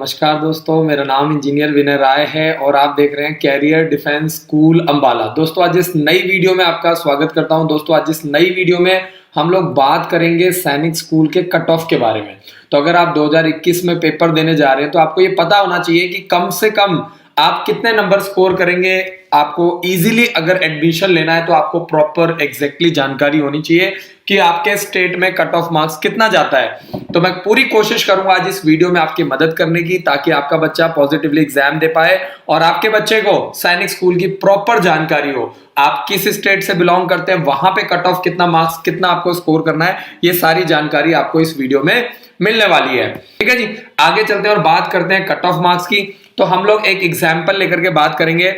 नमस्कार दोस्तों, मेरा नाम इंजीनियर विनय राय है और आप देख रहे हैं कैरियर डिफेंस स्कूल अंबाला। दोस्तों आज इस नई वीडियो में आपका स्वागत करता हूं। दोस्तों आज इस नई वीडियो में हम लोग बात करेंगे सैनिक स्कूल के कट ऑफ के बारे में। तो अगर आप 2021 में पेपर देने जा रहे हैं तो आपको ये पता होना चाहिए कि कम से कम आप कितने नंबर स्कोर करेंगे। आपको इजीली अगर एडमिशन लेना है तो आपको प्रॉपर एग्जैक्टली जानकारी होनी चाहिए कि आपके स्टेट में कट ऑफ मार्क्स कितना जाता है। तो मैं पूरी कोशिश करूंगा आज इस वीडियो में आपकी मदद करने की, ताकि आपका बच्चा पॉजिटिवली एग्जाम दे पाए और आपके बच्चे को सैनिक स्कूल की प्रॉपर जानकारी हो। आप किस स्टेट से बिलोंग करते हैं, वहां पे कट ऑफ कितना मार्क्स कितना आपको स्कोर करना है, ये सारी जानकारी आपको इस वीडियो में मिलने वाली है। ठीक है जी, आगे चलते हैं और बात करते हैं कट ऑफ मार्क्स की। तो हम लोग एक एग्जाम्पल लेकर के बात करेंगे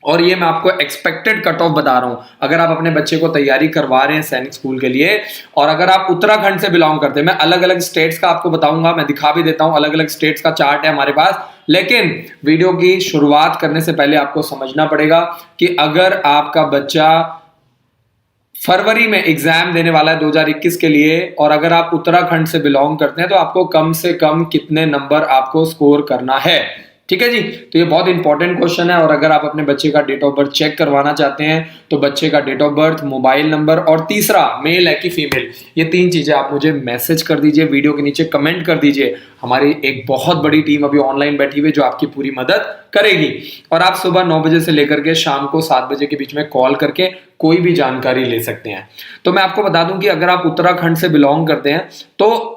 और ये मैं आपको एक्सपेक्टेड कट ऑफ बता रहा हूं। अगर आप अपने बच्चे को तैयारी करवा रहे हैं सैनिक स्कूल के लिए और अगर आप उत्तराखंड से बिलोंग करते हैं, मैं अलग अलग स्टेट्स का आपको बताऊंगा, मैं दिखा भी देता हूं, अलग अलग स्टेट्स का चार्ट है हमारे पास। लेकिन वीडियो की शुरुआत करने से पहले आपको समझना पड़ेगा कि अगर आपका बच्चा फरवरी में एग्जाम देने वाला है 2021 के लिए और अगर आप उत्तराखंड से बिलोंग करते हैं तो आपको कम से कम कितने नंबर आपको स्कोर करना है। ठीक है जी, तो ये बहुत इंपॉर्टेंट क्वेश्चन है। और अगर आप अपने बच्चे का डेट ऑफ बर्थ चेक करवाना चाहते हैं तो बच्चे का date of birth, mobile number और तीसरा मेल है कि फीमेल, ये तीन चीजें आप मुझे मैसेज कर दीजिए, वीडियो के नीचे कमेंट कर दीजिए। हमारी एक बहुत बड़ी टीम अभी ऑनलाइन बैठी हुई है जो आपकी पूरी मदद करेगी। और आप सुबह 9 बजे से लेकर के शाम को 7 बजे के बीच में कॉल करके कोई भी जानकारी ले सकते हैं। तो मैं आपको बता दूं कि अगर आप उत्तराखंड से बिलोंग करते हैं तो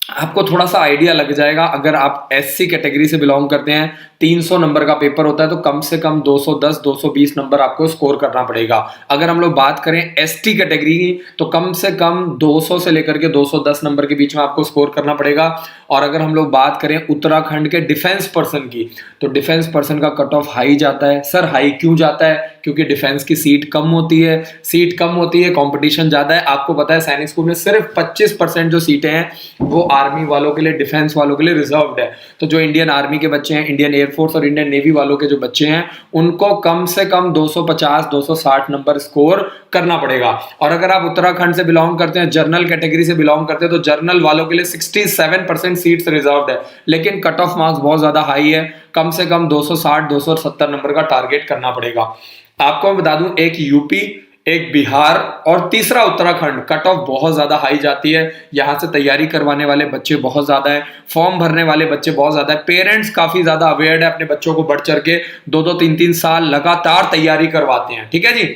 आपको थोड़ा सा आइडिया लग जाएगा। अगर आप एससी कैटेगरी से बिलोंग करते हैं, 300 नंबर का पेपर होता है तो कम से कम 210 220 नंबर आपको स्कोर करना पड़ेगा। अगर हम लोग बात करें एसटी कैटेगरी की तो कम से कम 200 से लेकर के 210 नंबर के बीच में आपको स्कोर करना पड़ेगा। और अगर हम लोग बात करें उत्तराखंड के डिफेंस पर्सन की तो डिफेंस पर्सन का कट ऑफ हाई जाता है। सर हाई क्यों जाता है? क्योंकि डिफेंस की सीट कम होती है, कंपटीशन ज्यादा है। आपको पता है सैनिक स्कूल में सिर्फ 25% जो सीटें हैं वो आर्मी वालों के लिए, डिफेंस वालों के लिए रिजर्व्ड है। तो जो इंडियन आर्मी के बच्चे हैं, इंडियन एयरफोर्स और इंडियन नेवी वालों के जो बच्चे हैं, उनको कम से कम 250 260 नंबर स्कोर करना पड़ेगा। और अगर आप उत्तराखंड से बिलोंग करते हैं, जर्नल कैटेगरी से बिलोंग करते हैं, तो जर्नल वालों के लिए 67% सीट्स रिजर्व्ड है, लेकिन कट ऑफ मार्क्स बहुत ज्यादा हाई है। कम से कम 260 270 नंबर का टारगेट करना पड़ेगा। आपको मैं बता दूं, एक यूपी, एक बिहार और तीसरा उत्तराखंड कट ऑफ बहुत ज्यादा हाई जाती है। यहां से तैयारी करवाने वाले बच्चे बहुत ज्यादा है, फॉर्म भरने वाले बच्चे बहुत ज्यादा है, पेरेंट्स काफी ज्यादा अवेयर है, अपने बच्चों को बढ़ चढ़ के 2-2 3-3 साल लगातार तैयारी करवाते हैं। ठीक है जी।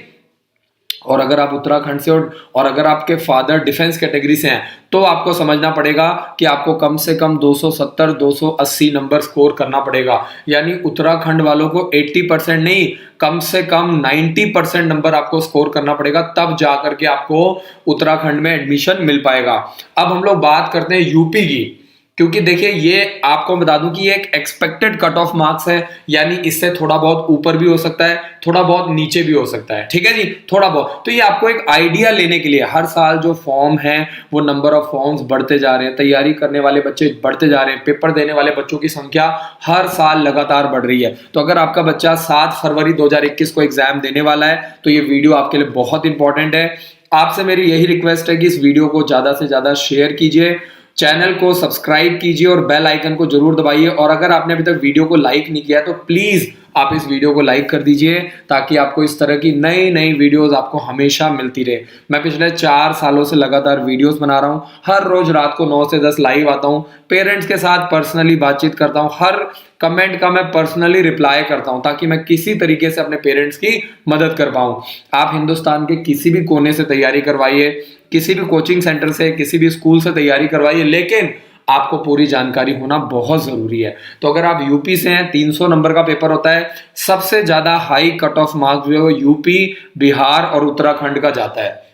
और अगर आप उत्तराखंड से और अगर आपके फादर डिफेंस कैटेगरी से हैं तो आपको समझना पड़ेगा कि आपको कम से कम 270 280 नंबर स्कोर करना पड़ेगा। यानी उत्तराखंड वालों को 80% नहीं, कम से कम 90% नंबर आपको स्कोर करना पड़ेगा, तब जाकर के आपको उत्तराखंड में एडमिशन मिल पाएगा। अब हम लोग बात करते हैं यूपी की, क्योंकि देखिए ये आपको बता दूं कि ये एक एक्सपेक्टेड कट ऑफ मार्क्स है, यानी इससे थोड़ा बहुत ऊपर भी हो सकता है, थोड़ा बहुत नीचे भी हो सकता है। ठीक है जी, थोड़ा बहुत। तो ये आपको एक आइडिया लेने के लिए, हर साल जो फॉर्म है वो नंबर ऑफ फॉर्म्स बढ़ते जा रहे हैं, तैयारी करने वाले बच्चे बढ़ते जा रहे हैं, पेपर देने वाले बच्चों की संख्या हर साल लगातार बढ़ रही है। तो अगर आपका बच्चा 7 फरवरी 2021 को एग्जाम देने वाला है तो ये वीडियो आपके लिए बहुत इंपॉर्टेंट है। आपसे मेरी यही रिक्वेस्ट है कि इस वीडियो को ज्यादा से ज्यादा शेयर कीजिए, चैनल को सब्सक्राइब कीजिए और बेल आइकन को जरूर दबाइए। और अगर आपने अभी तक वीडियो को लाइक नहीं किया तो प्लीज आप इस वीडियो को लाइक कर दीजिए, ताकि आपको इस तरह की नई नई वीडियोस आपको हमेशा मिलती रहे। मैं पिछले 4 सालों से लगातार वीडियोस बना रहा हूं, हर रोज रात को 9 से 10 लाइव आता हूं, पेरेंट्स के साथ पर्सनली बातचीत करता हूं, हर कमेंट का मैं पर्सनली रिप्लाई करता हूं, ताकि मैं किसी तरीके से अपने पेरेंट्स की मदद कर पाऊं। आप हिंदुस्तान के किसी भी कोने से तैयारी करवाइए, किसी भी कोचिंग सेंटर से, किसी भी स्कूल से तैयारी करवाइए, लेकिन आपको पूरी जानकारी होना बहुत जरूरी है। तो अगर आप यूपी से हैं, 300 नंबर का पेपर होता है, सबसे ज्यादा हाई कट ऑफ मार्क्स जो है वो यूपी, बिहार और उत्तराखंड का जाता है।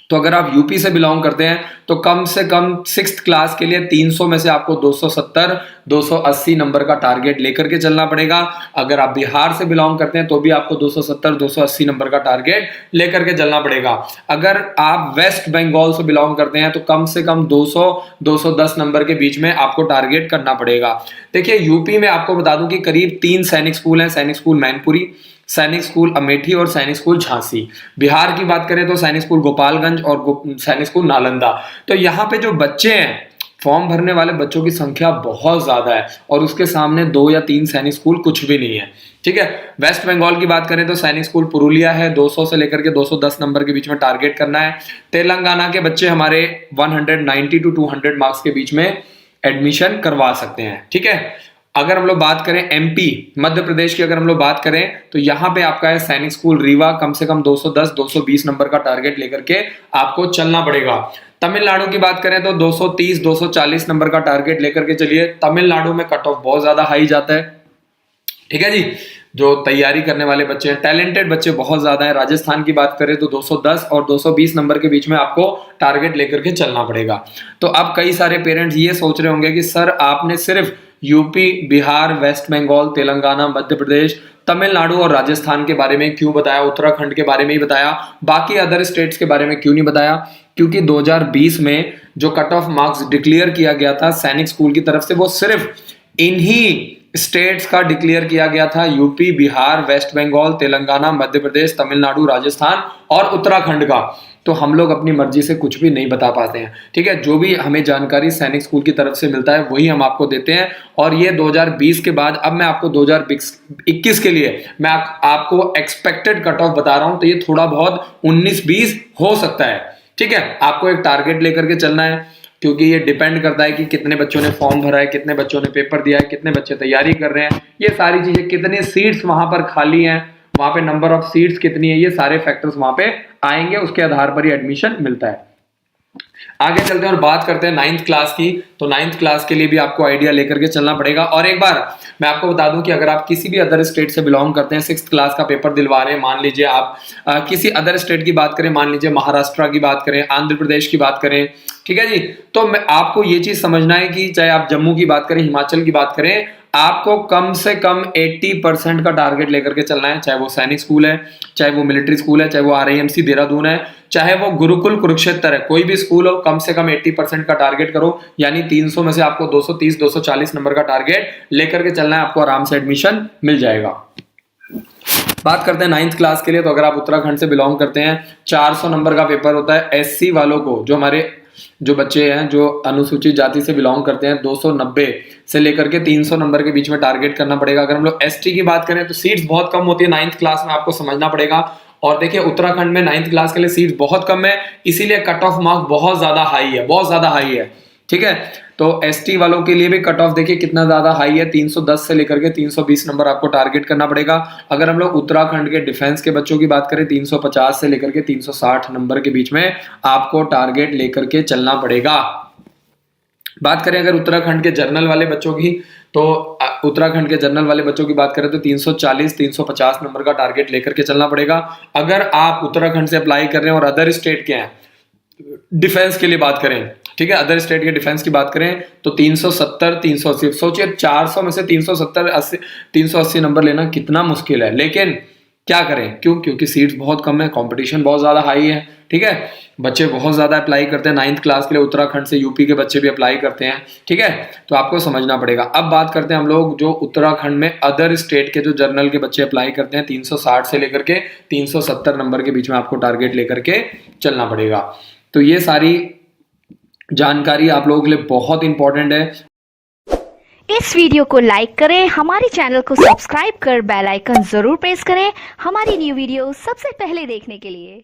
तो अगर आप यूपी से बिलोंग करते हैं तो कम से कम 6th क्लास के लिए 300 में से आपको 270 280 नंबर का टारगेट लेकर के चलना पड़ेगा। अगर आप बिहार से बिलोंग करते हैं तो भी आपको 270 280 नंबर का टारगेट लेकर के चलना पड़ेगा। अगर आप वेस्ट बंगाल से बिलोंग करते हैं तो कम से कम 200 210 नंबर के बीच में आपको टारगेट करना पड़ेगा। देखिए यूपी में आपको बता दूं कि करीब 3 सैनिक स्कूल हैं, सैनिक स्कूल मैनपुरी, सैनिक स्कूल अमेठी और सैनिक स्कूल झांसी। बिहार की बात करें तो सैनिक स्कूल गोपालगंज और सैनिक स्कूल नालंदा। तो यहाँ पे जो बच्चे हैं फॉर्म भरने वाले बच्चों की संख्या बहुत ज़्यादा है और उसके सामने 2 या 3 सैनिक स्कूल कुछ भी नहीं है। ठीक है, वेस्ट बंगाल की बात करें तो सैनिक स्कूल पुरुलिया है, 200 से लेकर के 210 नंबर के बीच में टारगेट करना है। तेलंगाना के बच्चे हमारे 190 टू 200 मार्क्स के बीच में एडमिशन करवा सकते हैं। ठीक है, अगर हम लोग बात करें एमपी मध्य प्रदेश की, अगर हम लोग बात करें तो यहाँ पे आपका है सैनिक स्कूल रीवा, कम से कम 210-220 नंबर का टारगेट लेकर के आपको चलना पड़ेगा। तमिलनाडु की बात करें तो 230-240 नंबर का टारगेट लेकर के चलिए। तमिलनाडु में कट ऑफ बहुत ज्यादा हाई जाता है। ठीक है जी, जो तैयारी करने वाले बच्चे हैं, टैलेंटेड बच्चे बहुत ज्यादा है। राजस्थान की बात करें तो 210 और 220 नंबर के बीच में आपको टारगेट लेकर के चलना पड़ेगा। तो अब कई सारे पेरेंट्स ये सोच रहे होंगे कि सर आपने सिर्फ यूपी, बिहार, वेस्ट बंगाल, तेलंगाना, मध्य प्रदेश, तमिलनाडु और राजस्थान के बारे में क्यों बताया, उत्तराखंड के बारे में ही बताया, बाकी अदर स्टेट्स के बारे में क्यों नहीं बताया? क्योंकि 2020 में जो कट ऑफ मार्क्स डिक्लेयर किया गया था सैनिक स्कूल की तरफ से, वो सिर्फ इन्हीं स्टेट्स का डिक्लेयर किया गया था, यूपी, बिहार, वेस्ट बंगाल, तेलंगाना, मध्य प्रदेश, तमिलनाडु, राजस्थान और उत्तराखंड का। तो हम लोग अपनी मर्जी से कुछ भी नहीं बता पाते हैं। ठीक है, जो भी हमें जानकारी सैनिक स्कूल की तरफ से मिलता है वही हम आपको देते हैं। और ये 2020 के बाद अब मैं आपको 2021 के लिए मैं आपको एक्सपेक्टेड कट ऑफ बता रहा हूं, तो ये थोड़ा बहुत 19-20 हो सकता है। ठीक है, आपको एक टारगेट लेकर के चलना है, क्योंकि ये डिपेंड करता है कि कितने बच्चों ने फॉर्म भरा है, कितने बच्चों ने पेपर दिया है, कितने बच्चे तैयारी कर रहे हैं, ये सारी चीजें, कितने सीट्स वहां पर खाली हैं, वहां पे नंबर ऑफ सीट्स कितनी है, ये सारे फैक्टर्स वहां पे आएंगे, उसके आधार पर ही एडमिशन मिलता है। आगे चलते हैं और बात करते हैं 9th क्लास की। तो 9th क्लास के लिए भी आपको आइडिया लेकर के चलना पड़ेगा। और एक बार मैं आपको बता दूं कि अगर आप किसी भी अदर स्टेट से बिलोंग करते हैं, 6th क्लास का पेपर दिलवा रहे हैं, मान लीजिए आप किसी अदर स्टेट की बात करें, मान लीजिए महाराष्ट्र की बात करें, आंध्र प्रदेश की बात करें, ठीक है जी, तो आपको ये चीज समझना है कि चाहे आप जम्मू की बात करें, हिमाचल की बात करें, आपको कम से कम 80% का टारगेट लेकर के चलना है। चाहे वो सैनिक स्कूल है, चाहे वो मिलिट्री स्कूल है, चाहे वो RIMC देहरादून है, चाहे वो गुरुकुल कुरुक्षेत्र है, कोई भी स्कूल हो, कम से कम 80% का टारगेट करो। यानी 300 में से आपको 230-240 नंबर का टारगेट लेकर के चलना है, आपको आराम से एडमिशन मिल जाएगा। बात करते हैं 9th क्लास के लिए। तो अगर आप उत्तराखंड से बिलोंग करते हैं, 400 नंबर का पेपर होता है। SC वालों को, जो हमारे जो बच्चे हैं जो अनुसूचित जाति से बिलोंग करते हैं, 290 से लेकर के 300 नंबर के बीच में टारगेट करना पड़ेगा। अगर हम लोग ST की बात करें तो सीट्स बहुत कम होती है 9th क्लास में, आपको समझना पड़ेगा। और देखिए उत्तराखंड में 9th क्लास के लिए सीट्स बहुत कम है, इसीलिए कट ऑफ मार्क बहुत ज्यादा हाई है, बहुत ज्यादा हाई है। ठीक है, तो ST वालों के लिए भी कट ऑफ देखिए कितना ज्यादा हाई है, 310 से लेकर के 320 नंबर आपको टारगेट करना पड़ेगा। अगर हम लोग उत्तराखंड के डिफेंस के बच्चों की बात करें, 350 से लेकर के 360 नंबर के बीच में आपको टारगेट लेकर के चलना पड़ेगा। बात करें अगर उत्तराखंड के जर्नल वाले बच्चों की, तो उत्तराखंड के जर्नल वाले बच्चों की बात करें तो 340-350 नंबर का टारगेट लेकर के चलना पड़ेगा। अगर आप उत्तराखंड से अप्लाई कर रहे हैं और अदर स्टेट के हैं, डिफेंस के लिए बात करें, ठीक है, अदर स्टेट के डिफेंस की बात करें तो 370-380, सोचिए 400 में से 380 नंबर लेना कितना मुश्किल है। लेकिन क्या करें, क्योंकि सीट्स बहुत कम है, कंपटीशन बहुत ज्यादा हाई है। ठीक है, बच्चे बहुत ज्यादा अप्लाई करते हैं 9th क्लास के लिए, उत्तराखंड से यूपी के बच्चे भी अप्लाई करते हैं। ठीक है, तो आपको समझना पड़ेगा। अब बात करते हैं हम लोग जो उत्तराखंड में अदर स्टेट के जो जर्नल के बच्चे अप्लाई करते हैं, 360 से लेकर के 370 नंबर के बीच में आपको टारगेट लेकर के चलना पड़ेगा। तो ये सारी जानकारी आप लोगों के लिए बहुत इंपॉर्टेंट है। इस वीडियो को लाइक करें, हमारे चैनल को सब्सक्राइब कर बेल आइकन जरूर प्रेस करें हमारी न्यू वीडियो सबसे पहले देखने के लिए।